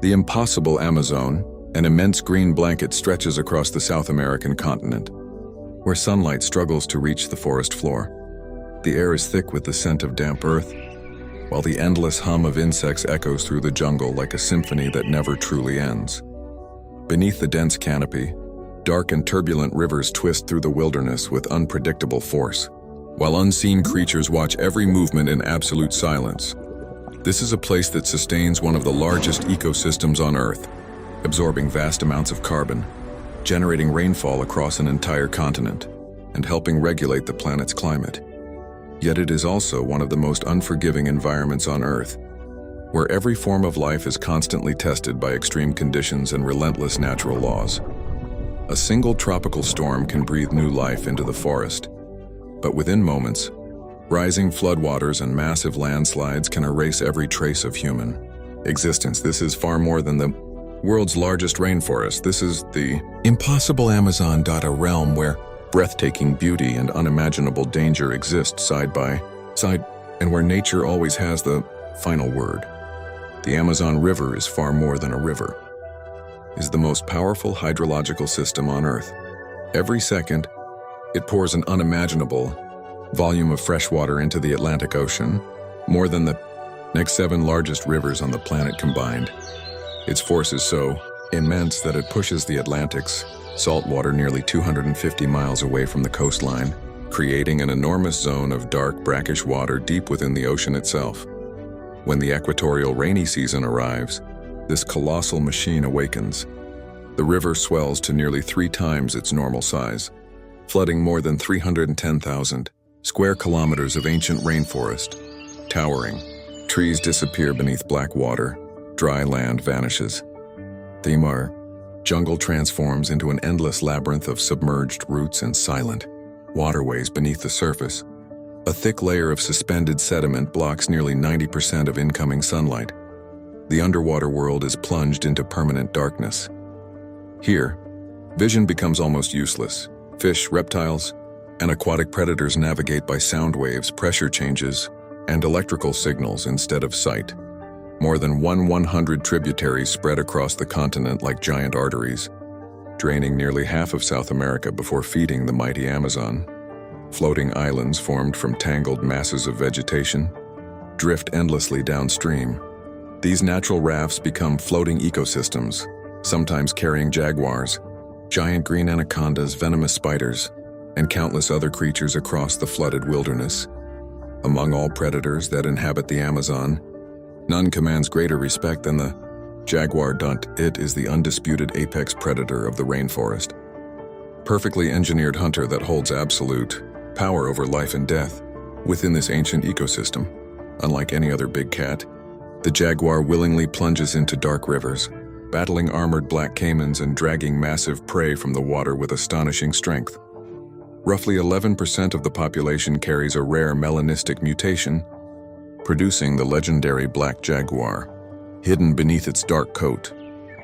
The impossible Amazon, an immense green blanket, stretches across the South American continent, where sunlight struggles to reach the forest floor. The air is thick with the scent of damp earth, while the endless hum of insects echoes through the jungle like a symphony that never truly ends. Beneath the dense canopy, dark and turbulent rivers twist through the wilderness with unpredictable force, while unseen creatures watch every movement in absolute silence. This is a place that sustains one of the largest ecosystems on Earth, absorbing vast amounts of carbon, generating rainfall across an entire continent, and helping regulate the planet's climate. Yet it is also one of the most unforgiving environments on Earth, where every form of life is constantly tested by extreme conditions and relentless natural laws. A single tropical storm can breathe new life into the forest, but within moments, rising floodwaters and massive landslides can erase every trace of human existence. This is far more than the world's largest rainforest. This is the impossible Amazon. A realm where breathtaking beauty and unimaginable danger exist side by side, and where nature always has the final word. The Amazon River is far more than a river. It is the most powerful hydrological system on Earth. Every second, it pours an unimaginable volume of fresh water into the Atlantic Ocean, more than the next 7 largest rivers on the planet combined. Its force is so immense that it pushes the Atlantic's salt water nearly 250 miles away from the coastline, creating an enormous zone of dark, brackish water deep within the ocean itself. When the equatorial rainy season arrives, this colossal machine awakens. The river swells to nearly 3 times its normal size, flooding more than 310,000 square kilometers of ancient rainforest. Towering, trees disappear beneath black water, dry land vanishes. The jungle transforms into an endless labyrinth of submerged roots and silent waterways beneath the surface. A thick layer of suspended sediment blocks nearly 90% of incoming sunlight. The underwater world is plunged into permanent darkness. Here, vision becomes almost useless. Fish, reptiles, and aquatic predators navigate by sound waves, pressure changes, and electrical signals instead of sight. More than 100 tributaries spread across the continent like giant arteries, draining nearly half of South America before feeding the mighty Amazon. Floating islands formed from tangled masses of vegetation drift endlessly downstream. These natural rafts become floating ecosystems, sometimes carrying jaguars, giant green anacondas, venomous spiders, and countless other creatures across the flooded wilderness. Among all predators that inhabit the Amazon, none commands greater respect than the jaguar. It is the undisputed apex predator of the rainforest. Perfectly engineered hunter that holds absolute power over life and death within this ancient ecosystem. Unlike any other big cat, the jaguar willingly plunges into dark rivers, battling armored black caimans and dragging massive prey from the water with astonishing strength. Roughly 11% of the population carries a rare melanistic mutation, producing the legendary black jaguar. Hidden beneath its dark coat,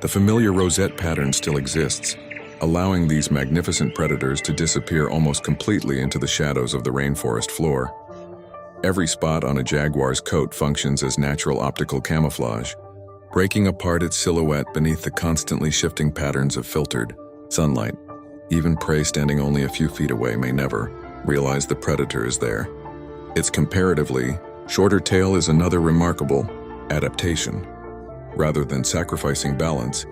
the familiar rosette pattern still exists, allowing these magnificent predators to disappear almost completely into the shadows of the rainforest floor. Every spot on a jaguar's coat functions as natural optical camouflage, breaking apart its silhouette beneath the constantly shifting patterns of filtered sunlight. Even prey standing only a few feet away may never realize the predator is there. Its comparatively shorter tail is another remarkable adaptation. Rather than sacrificing balance,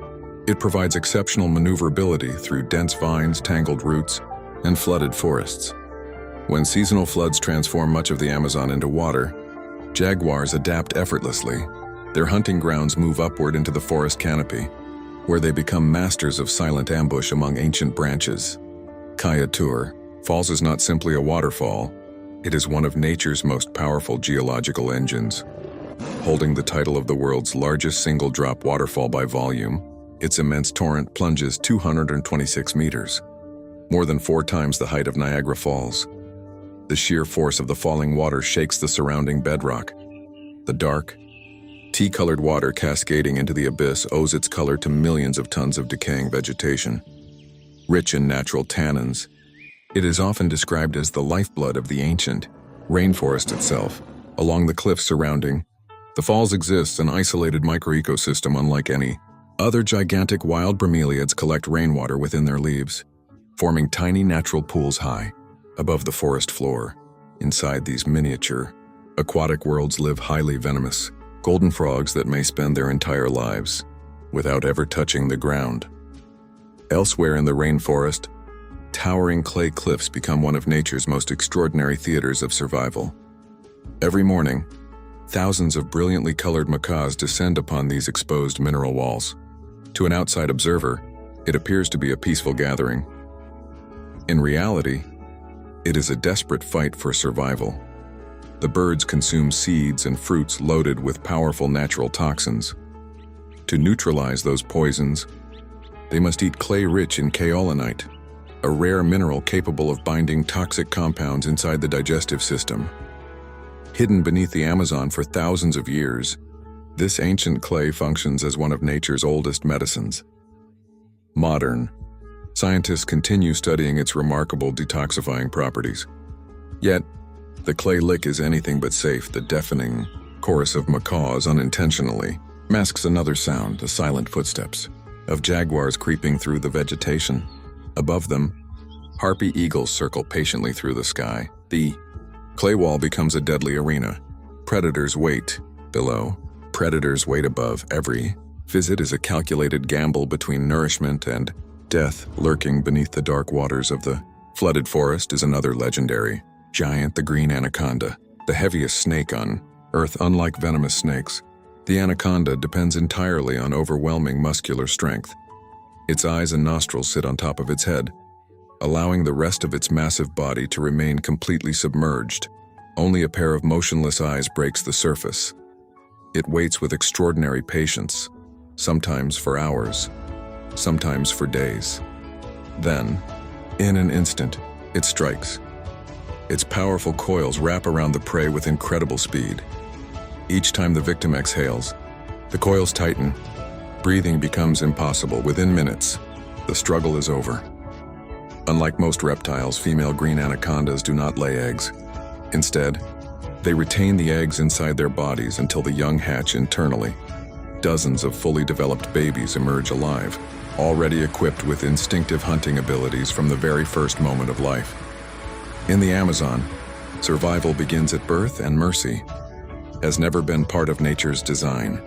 it provides exceptional maneuverability through dense vines, tangled roots, and flooded forests. When seasonal floods transform much of the Amazon into water, jaguars adapt effortlessly. Their hunting grounds move upward into the forest canopy, where they become masters of silent ambush among ancient branches. Kayatur Falls is not simply a waterfall, it is one of nature's most powerful geological engines. Holding the title of the world's largest single-drop waterfall by volume, its immense torrent plunges 226 meters, more than 4 times the height of Niagara Falls. The sheer force of the falling water shakes the surrounding bedrock. The dark, tea-colored water cascading into the abyss owes its color to millions of tons of decaying vegetation. Rich in natural tannins, it is often described as the lifeblood of the ancient rainforest itself. Along the cliffs surrounding The falls exists an isolated microecosystem unlike any. Other gigantic wild bromeliads collect rainwater within their leaves, forming tiny natural pools high above the forest floor. Inside these miniature aquatic worlds live highly venomous golden frogs that may spend their entire lives without ever touching the ground. Elsewhere in the rainforest, towering clay cliffs become one of nature's most extraordinary theaters of survival. Every morning, thousands of brilliantly colored macaws descend upon these exposed mineral walls. To an outside observer, it appears to be a peaceful gathering. In reality, it is a desperate fight for survival. The birds consume seeds and fruits loaded with powerful natural toxins. To neutralize those poisons, they must eat clay rich in kaolinite, a rare mineral capable of binding toxic compounds inside the digestive system. Hidden beneath the Amazon for thousands of years, this ancient clay functions as one of nature's oldest medicines. Modern scientists continue studying its remarkable detoxifying properties. Yet, the clay lick is anything but safe. The deafening chorus of macaws unintentionally masks another sound, the silent footsteps of jaguars creeping through the vegetation. Above them, harpy eagles circle patiently through the sky. The clay wall becomes a deadly arena. Predators wait below, predators wait above. Every visit is a calculated gamble between nourishment and death. Lurking beneath the dark waters of the flooded forest is another legendary giant, the green anaconda, the heaviest snake on Earth. Unlike venomous snakes, the anaconda depends entirely on overwhelming muscular strength. Its eyes and nostrils sit on top of its head, allowing the rest of its massive body to remain completely submerged. Only a pair of motionless eyes breaks the surface. It waits with extraordinary patience, sometimes for hours, sometimes for days. Then, in an instant, it strikes. Its powerful coils wrap around the prey with incredible speed. Each time the victim exhales, the coils tighten. Breathing becomes impossible. Within minutes, the struggle is over. Unlike most reptiles, female green anacondas do not lay eggs. Instead, they retain the eggs inside their bodies until the young hatch internally. Dozens of fully developed babies emerge alive, already equipped with instinctive hunting abilities from the very first moment of life. In the Amazon, survival begins at birth, and mercy has never been part of nature's design.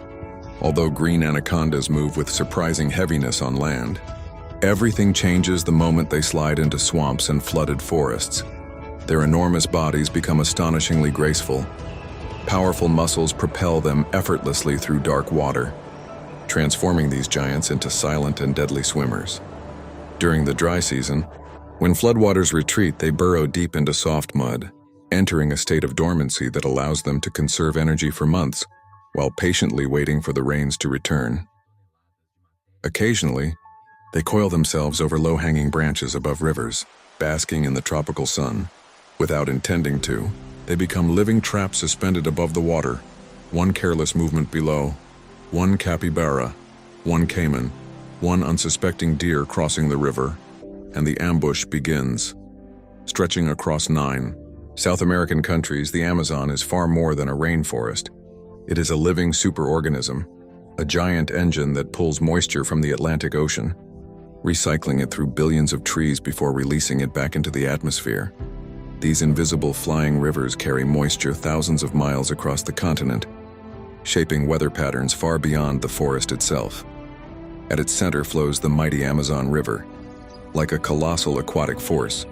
Although green anacondas move with surprising heaviness on land, everything changes the moment they slide into swamps and flooded forests. Their enormous bodies become astonishingly graceful. Powerful muscles propel them effortlessly through dark water, transforming these giants into silent and deadly swimmers. During the dry season, when floodwaters retreat, they burrow deep into soft mud, entering a state of dormancy that allows them to conserve energy for months while patiently waiting for the rains to return. Occasionally, they coil themselves over low-hanging branches above rivers, basking in the tropical sun. Without intending to, they become living traps suspended above the water. One careless movement below, one capybara, one caiman, one unsuspecting deer crossing the river, and the ambush begins. Stretching across 9 South American countries, the Amazon is far more than a rainforest. It is a living superorganism, a giant engine that pulls moisture from the Atlantic Ocean, recycling it through billions of trees before releasing it back into the atmosphere. These invisible flying rivers carry moisture thousands of miles across the continent, shaping weather patterns far beyond the forest itself. At its center flows the mighty Amazon River. Like a colossal aquatic force,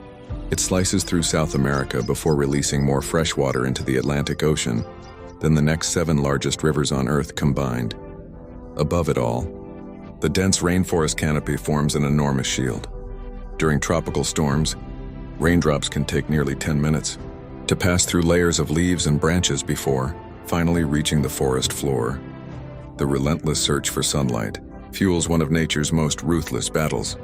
it slices through South America before releasing more fresh water into the Atlantic Ocean than the next 7 largest rivers on Earth combined. Above it all, the dense rainforest canopy forms an enormous shield. During tropical storms, raindrops can take nearly 10 minutes to pass through layers of leaves and branches before finally reaching the forest floor. The relentless search for sunlight fuels one of nature's most ruthless battles.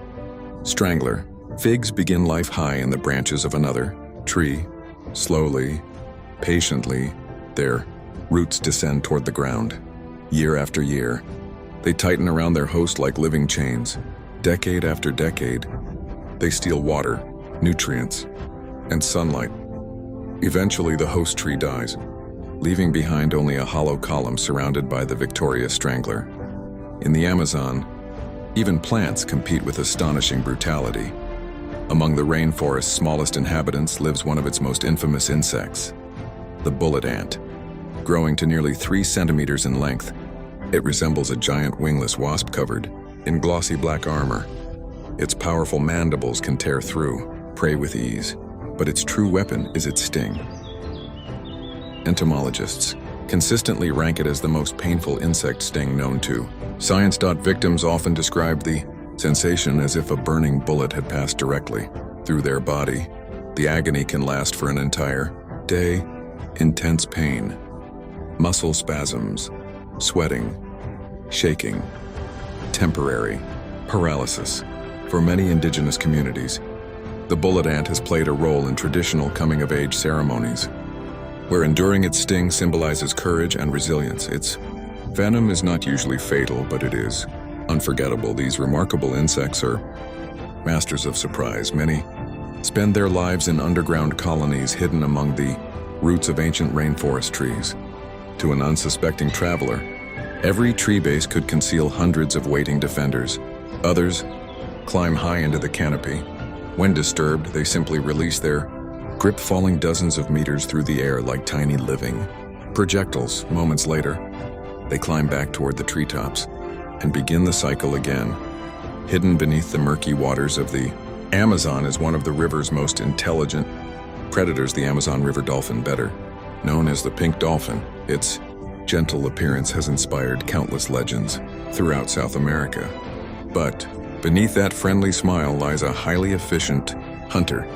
Strangler. Figs begin life high in the branches of another tree. Slowly, patiently, their roots descend toward the ground. Year after year, they tighten around their host like living chains. Decade after decade, they steal water, nutrients, and sunlight. Eventually, the host tree dies, leaving behind only a hollow column surrounded by the victorious strangler. In the Amazon, even plants compete with astonishing brutality. Among the rainforest's smallest inhabitants lives one of its most infamous insects, the bullet ant. Growing to nearly 3 centimeters in length, it resembles a giant wingless wasp covered in glossy black armor. Its powerful mandibles can tear through prey with ease, but its true weapon is its sting. Entomologists consistently rank it as the most painful insect sting known to science. Victims often described the sensation as if a burning bullet had passed directly through their body. The agony can last for an entire day. Intense pain, muscle spasms, sweating, shaking, temporary paralysis. For many indigenous communities, the bullet ant has played a role in traditional coming-of-age ceremonies, where enduring its sting symbolizes courage and resilience. Its venom is not usually fatal, but it is unforgettable. These remarkable insects are masters of surprise. Many spend their lives in underground colonies hidden among the roots of ancient rainforest trees. To an unsuspecting traveler, every tree base could conceal hundreds of waiting defenders. Others climb high into the canopy. When disturbed, they simply release their grip, falling dozens of meters through the air like tiny living projectiles. Moments later, they climb back toward the treetops and begin the cycle again. Hidden beneath the murky waters of the Amazon is one of the river's most intelligent predators, the Amazon River dolphin, better known as the pink dolphin. Its gentle appearance has inspired countless legends throughout South America. But beneath that friendly smile lies a highly efficient hunter.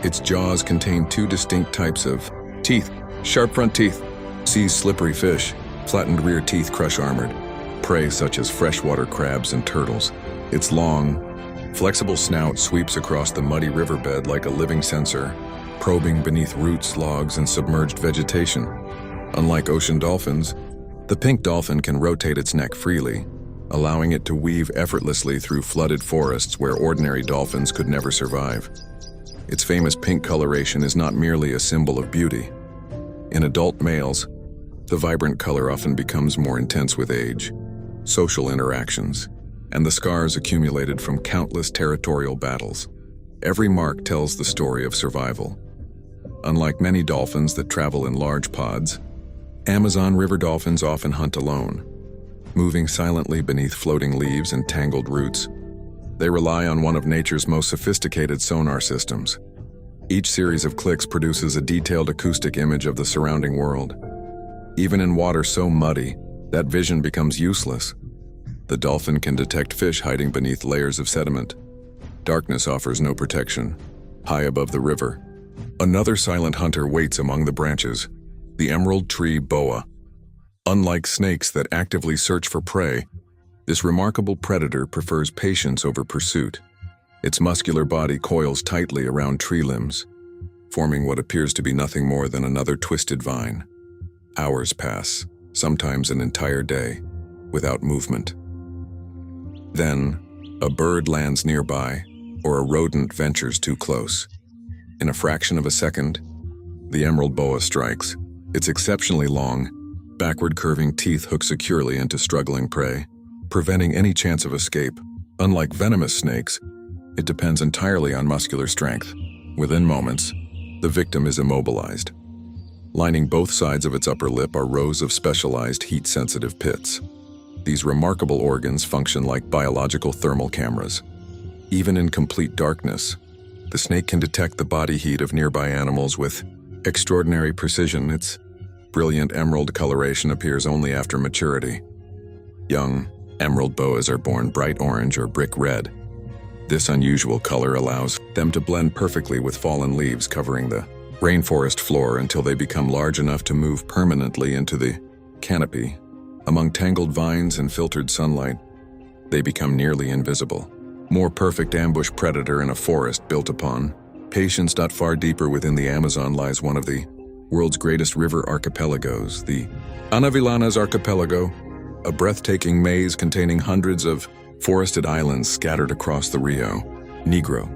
Its jaws contain 2 distinct types of teeth: sharp front teeth seize slippery fish, flattened rear teeth crush armored prey such as freshwater crabs and turtles. Its long, flexible snout sweeps across the muddy riverbed like a living sensor, probing beneath roots, logs, and submerged vegetation. Unlike ocean dolphins, the pink dolphin can rotate its neck freely, allowing it to weave effortlessly through flooded forests where ordinary dolphins could never survive. Its famous pink coloration is not merely a symbol of beauty. In adult males, the vibrant color often becomes more intense with age, social interactions, and the scars accumulated from countless territorial battles. Every mark tells the story of survival. Unlike many dolphins that travel in large pods, Amazon river dolphins often hunt alone, moving silently beneath floating leaves and tangled roots. They rely on one of nature's most sophisticated sonar systems. Each series of clicks produces a detailed acoustic image of the surrounding world. Even in water so muddy, that vision becomes useless. The dolphin can detect fish hiding beneath layers of sediment. Darkness offers no protection. High above the river, another silent hunter waits among the branches, the emerald tree boa. Unlike snakes that actively search for prey, this remarkable predator prefers patience over pursuit. Its muscular body coils tightly around tree limbs, forming what appears to be nothing more than another twisted vine. Hours pass, sometimes an entire day, without movement. Then, a bird lands nearby, or a rodent ventures too close. In a fraction of a second, the emerald boa strikes. Its exceptionally long, backward-curving teeth hook securely into struggling prey, preventing any chance of escape. Unlike venomous snakes, it depends entirely on muscular strength. Within moments, the victim is immobilized. Lining both sides of its upper lip are rows of specialized heat-sensitive pits. These remarkable organs function like biological thermal cameras. Even in complete darkness, the snake can detect the body heat of nearby animals with extraordinary precision. Its brilliant emerald coloration appears only after maturity. Young emerald boas are born bright orange or brick red. This unusual color allows them to blend perfectly with fallen leaves covering the rainforest floor until they become large enough to move permanently into the canopy. Among tangled vines and filtered sunlight, they become nearly invisible. More perfect ambush predator in a forest built upon patience. Far deeper within the Amazon lies one of the world's greatest river archipelagos, the Anacondas Archipelago, a breathtaking maze containing hundreds of forested islands scattered across the Rio Negro.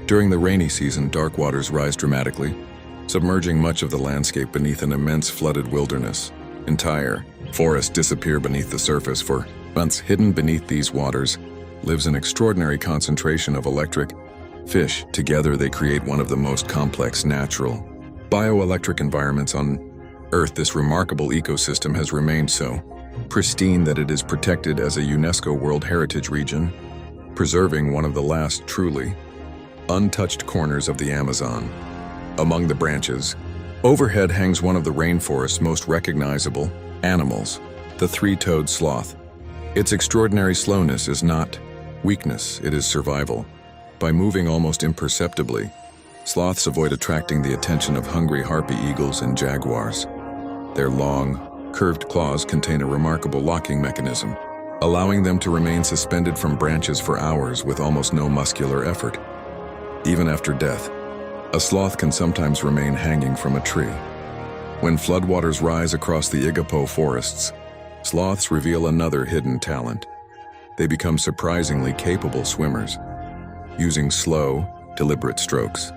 During the rainy season, dark waters rise dramatically, submerging much of the landscape beneath an immense flooded wilderness. Entire forests disappear beneath the surface. For months, hidden beneath these waters lives an extraordinary concentration of electric fish. Together, they create one of the most complex natural bioelectric environments on Earth. This remarkable ecosystem has remained so pristine that it is protected as a UNESCO World Heritage Region, preserving one of the last truly untouched corners of the Amazon. Among the branches, overhead hangs one of the rainforest's most recognizable animals, the three-toed sloth. Its extraordinary slowness is not weakness, it is survival. By moving almost imperceptibly, sloths avoid attracting the attention of hungry harpy eagles and jaguars. Their long, curved claws contain a remarkable locking mechanism, allowing them to remain suspended from branches for hours with almost no muscular effort. Even after death, a sloth can sometimes remain hanging from a tree. When floodwaters rise across the Igapo forests, sloths reveal another hidden talent. They become surprisingly capable swimmers. Using slow, deliberate strokes,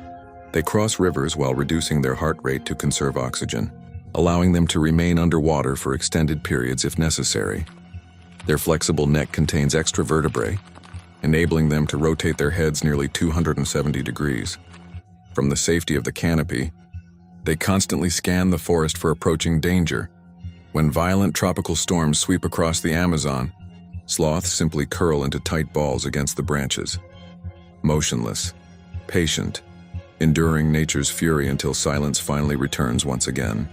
they cross rivers while reducing their heart rate to conserve oxygen, allowing them to remain underwater for extended periods if necessary. Their flexible neck contains extra vertebrae, enabling them to rotate their heads nearly 270 degrees. From the safety of the canopy, they constantly scan the forest for approaching danger. When violent tropical storms sweep across the Amazon, sloths simply curl into tight balls against the branches, motionless, patient, enduring nature's fury until silence finally returns once again.